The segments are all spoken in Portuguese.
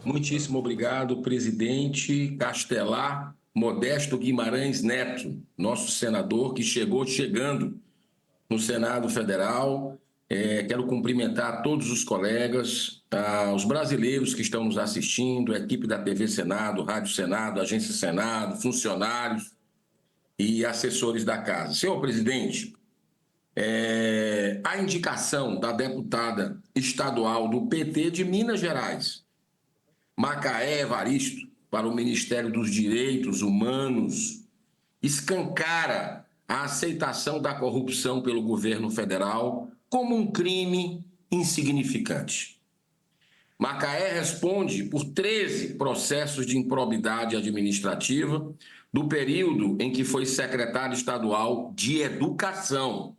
Muitíssimo obrigado, presidente Castelar Modesto Guimarães Neto, nosso senador que chegando no Senado Federal. Quero cumprimentar todos os colegas, os brasileiros que estão nos assistindo, a equipe da TV Senado, Rádio Senado, Agência Senado, funcionários e assessores da casa. Senhor presidente, a indicação da deputada estadual do PT de Minas Gerais, Macaé Evaristo, para o Ministério dos Direitos Humanos, escancara a aceitação da corrupção pelo governo federal como um crime insignificante. Macaé responde por 13 processos de improbidade administrativa do período em que foi secretário estadual de Educação.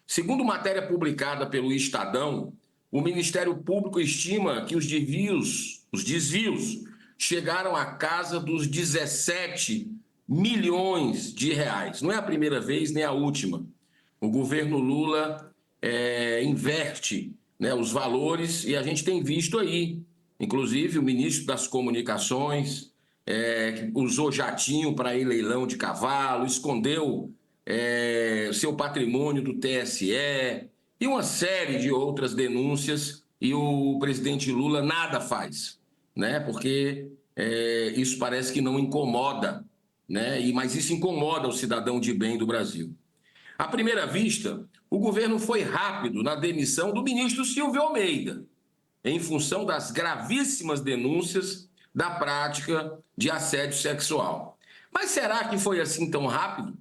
Segundo matéria publicada pelo Estadão, o Ministério Público estima que os desvios chegaram à casa dos 17 milhões de reais. Não é a primeira vez, nem a última. O governo Lula inverte, os valores, e a gente tem visto aí, inclusive o ministro das Comunicações usou jatinho para ir leilão de cavalo, escondeu seu patrimônio do TSE e uma série de outras denúncias, e o presidente Lula nada faz, porque isso parece que não incomoda, mas isso incomoda o cidadão de bem do Brasil. À primeira vista, o governo foi rápido na demissão do ministro Silvio Almeida, em função das gravíssimas denúncias da prática de assédio sexual. Mas será que foi assim tão rápido?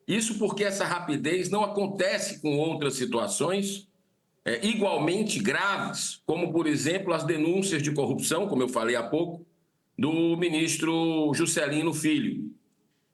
Isso porque essa rapidez não acontece com outras situações igualmente graves, como, por exemplo, as denúncias de corrupção, como eu falei há pouco, do ministro Juscelino Filho.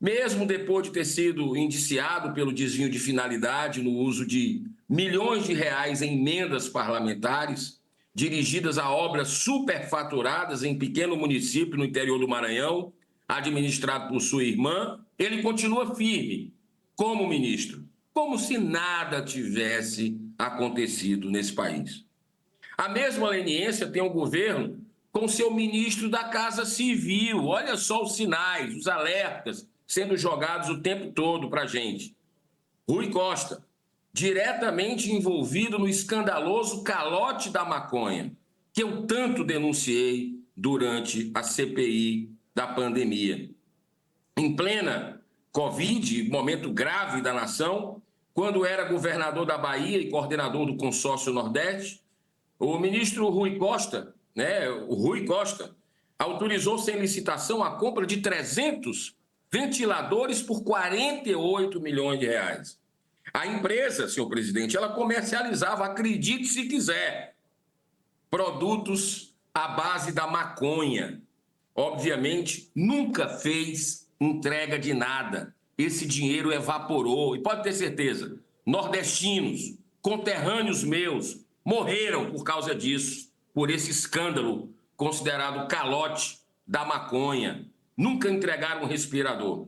Mesmo depois de ter sido indiciado pelo desvio de finalidade no uso de milhões de reais em emendas parlamentares, dirigidas a obras superfaturadas em pequeno município no interior do Maranhão, administrado por sua irmã, ele continua firme como ministro, como se nada tivesse acontecido nesse país. A mesma leniência tem o governo com seu ministro da Casa Civil. Olha só os sinais, os alertas sendo jogados o tempo todo para a gente. Rui Costa, diretamente envolvido no escandaloso calote da maconha, que eu tanto denunciei durante a CPI da pandemia. Em plena Covid, momento grave da nação, quando era governador da Bahia e coordenador do Consórcio Nordeste, o ministro Rui Costa, autorizou sem licitação a compra de 300 ventiladores por 48 milhões de reais. A empresa, senhor presidente, ela comercializava, acredite se quiser, produtos à base da maconha. Obviamente, nunca fez entrega de nada. Esse dinheiro evaporou. E pode ter certeza, nordestinos, conterrâneos meus, morreram por causa disso, por esse escândalo considerado calote da maconha. Nunca entregaram um respirador.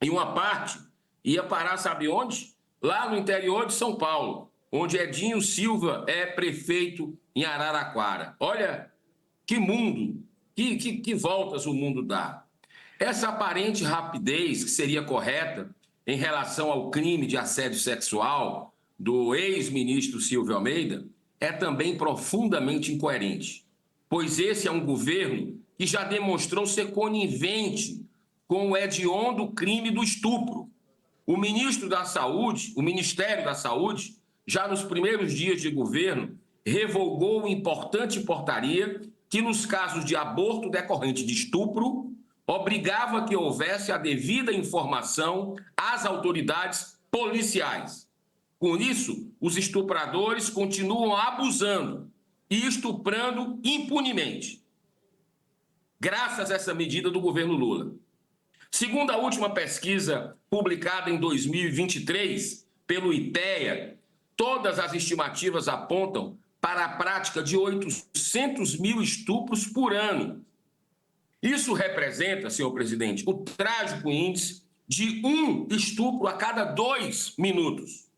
E uma parte ia parar, sabe onde? Lá no interior de São Paulo, onde Edinho Silva é prefeito em Araraquara. Olha que mundo, que voltas o mundo dá. Essa aparente rapidez que seria correta em relação ao crime de assédio sexual do ex-ministro Silvio Almeida é também profundamente incoerente, pois esse é um governo que já demonstrou ser conivente com o hediondo crime do estupro. O ministro da Saúde, o Ministério da Saúde, já nos primeiros dias de governo, revogou uma importante portaria que, nos casos de aborto decorrente de estupro, obrigava que houvesse a devida informação às autoridades policiais. Com isso, os estupradores continuam abusando e estuprando impunemente, graças a essa medida do governo Lula. Segundo a última pesquisa publicada em 2023 pelo IPEA, todas as estimativas apontam para a prática de 800 mil estupros por ano. Isso representa, senhor presidente, o trágico índice de um estupro a cada 2 minutos.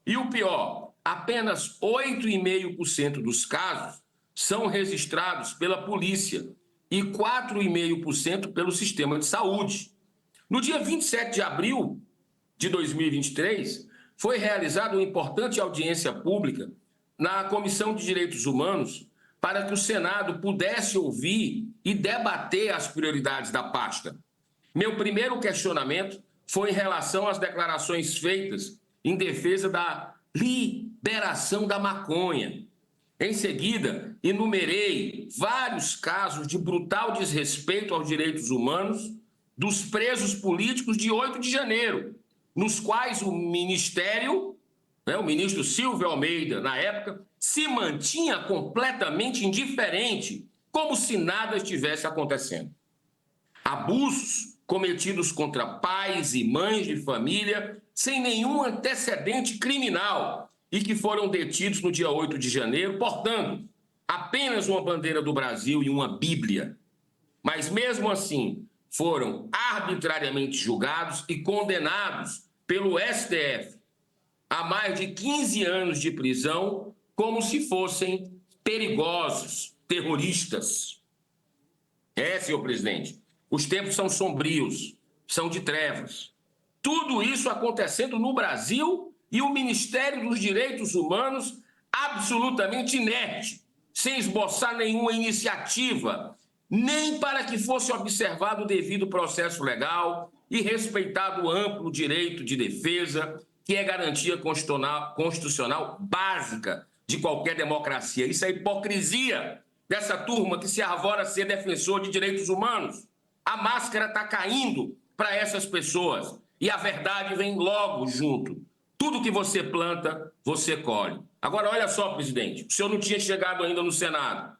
E o pior, apenas 8,5% dos casos são registrados pela polícia e 4,5% pelo sistema de saúde. No dia 27 de abril de 2023, foi realizada uma importante audiência pública na Comissão de Direitos Humanos para que o Senado pudesse ouvir e debater as prioridades da pasta. Meu primeiro questionamento foi em relação às declarações feitas em defesa da liberação da maconha. Em seguida, enumerei vários casos de brutal desrespeito aos direitos humanos dos presos políticos de 8 de janeiro, nos quais o Ministério, o ministro Silvio Almeida, na época, se mantinha completamente indiferente, como se nada estivesse acontecendo. Abusos cometidos contra pais e mães de família sem nenhum antecedente criminal e que foram detidos no dia 8 de janeiro, portando apenas uma bandeira do Brasil e uma Bíblia. Mas, mesmo assim, foram arbitrariamente julgados e condenados pelo STF a mais de 15 anos de prisão, como se fossem perigosos, terroristas. Senhor presidente, os tempos são sombrios, são de trevas. Tudo isso acontecendo no Brasil e o Ministério dos Direitos Humanos absolutamente inerte, sem esboçar nenhuma iniciativa, nem para que fosse observado o devido processo legal e respeitado o amplo direito de defesa, que é garantia constitucional básica de qualquer democracia. Isso é hipocrisia dessa turma que se arvora ser defensor de direitos humanos. A máscara está caindo para essas pessoas e a verdade vem logo junto. Tudo que você planta, você colhe. Agora, olha só, presidente, o senhor não tinha chegado ainda no Senado.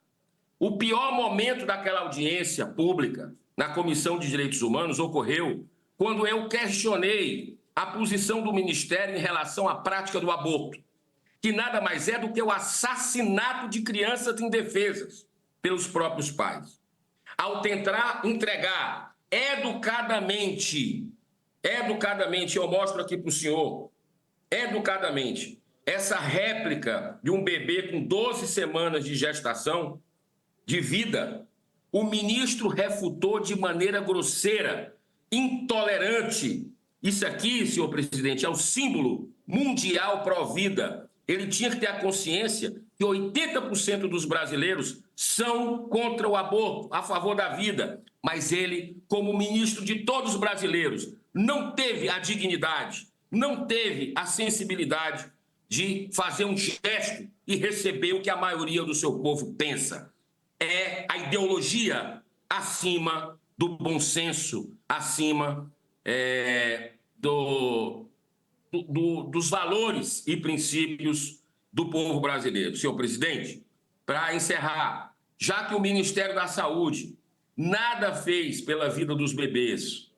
O pior momento daquela audiência pública na Comissão de Direitos Humanos ocorreu quando eu questionei a posição do Ministério em relação à prática do aborto, que nada mais é do que o assassinato de crianças indefesas pelos próprios pais. Ao tentar entregar educadamente, eu mostro aqui para o senhor, educadamente, essa réplica de um bebê com 12 semanas de gestação, de vida, o ministro refutou de maneira grosseira, intolerante. Isso aqui, senhor presidente, é o símbolo mundial pró-vida. Ele tinha que ter a consciência que 80% dos brasileiros são contra o aborto, a favor da vida. Mas ele, como ministro de todos os brasileiros, não teve a dignidade, não teve a sensibilidade de fazer um gesto e receber o que a maioria do seu povo pensa. É a ideologia acima do bom senso, acima dos valores e princípios do povo brasileiro. Senhor presidente, para encerrar, já que o Ministério da Saúde nada fez pela vida dos bebês,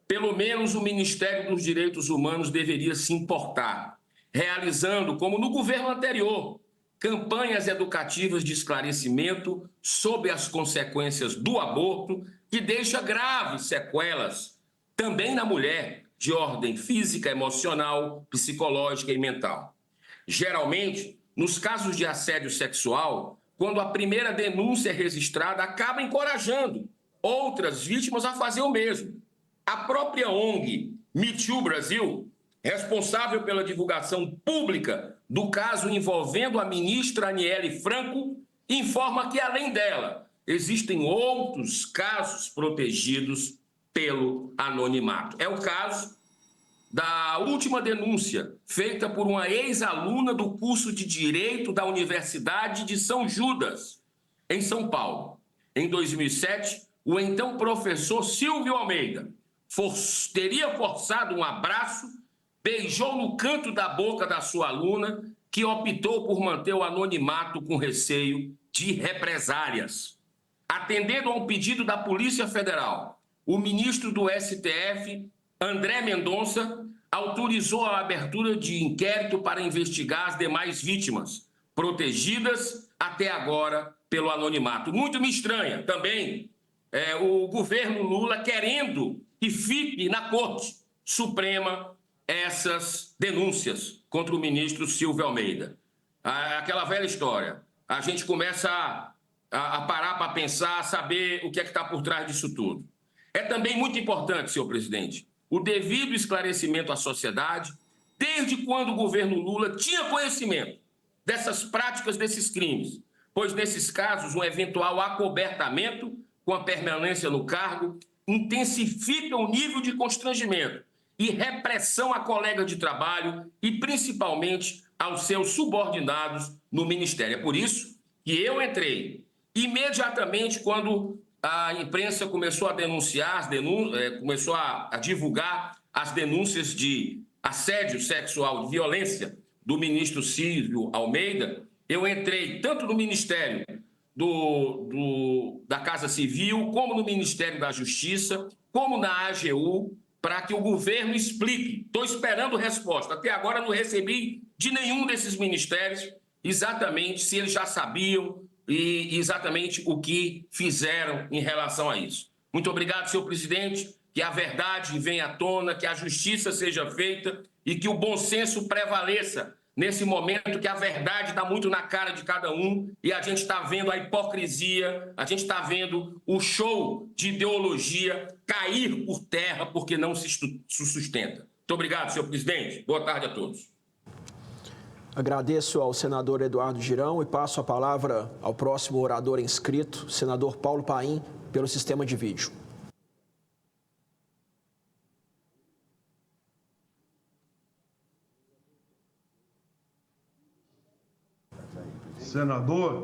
pelo menos o Ministério dos Direitos Humanos deveria se importar, realizando, como no governo anterior, campanhas educativas de esclarecimento sobre as consequências do aborto, que deixa graves sequelas também na mulher, de ordem física, emocional, psicológica e mental. Geralmente, nos casos de assédio sexual, quando a primeira denúncia é registrada, acaba encorajando outras vítimas a fazer o mesmo. A própria ONG Me Too Brasil, responsável pela divulgação pública do caso envolvendo a ministra Aniele Franco, informa que, além dela, existem outros casos protegidos pelo anonimato. É o caso da última denúncia feita por uma ex-aluna do curso de Direito da Universidade de São Judas, em São Paulo. Em 2007, o então professor Silvio Almeida teria forçado um abraço, beijou no canto da boca da sua aluna, que optou por manter o anonimato com receio de represálias. Atendendo a um pedido da Polícia Federal, o ministro do STF, André Mendonça, autorizou a abertura de inquérito para investigar as demais vítimas, protegidas até agora pelo anonimato. Muito me estranha também o governo Lula querendo que fique na Corte Suprema essas denúncias contra o ministro Silvio Almeida. Aquela velha história. a gente começa a parar para pensar, saber o que é que está por trás disso tudo. É também muito importante, senhor presidente, o devido esclarecimento à sociedade, desde quando o governo Lula tinha conhecimento dessas práticas, desses crimes, pois nesses casos um eventual acobertamento com a permanência no cargo intensifica o nível de constrangimento e repressão a colega de trabalho e principalmente aos seus subordinados no Ministério. É por isso que eu entrei imediatamente quando a imprensa começou a denunciar, começou a divulgar as denúncias de assédio sexual, de violência do ministro Círio Almeida. Eu entrei tanto no Ministério da Casa Civil, como no Ministério da Justiça, como na AGU, para que o governo explique. Estou esperando resposta. Até agora não recebi de nenhum desses ministérios exatamente se eles já sabiam e exatamente o que fizeram em relação a isso. Muito obrigado, senhor presidente. Que a verdade venha à tona, que a justiça seja feita e que o bom senso prevaleça nesse momento que a verdade está muito na cara de cada um e a gente está vendo a hipocrisia, a gente está vendo o show de ideologia cair por terra porque não se sustenta. Muito obrigado, senhor presidente. Boa tarde a todos. Agradeço ao senador Eduardo Girão e passo a palavra ao próximo orador inscrito, senador Paulo Paim, pelo sistema de vídeo. Senador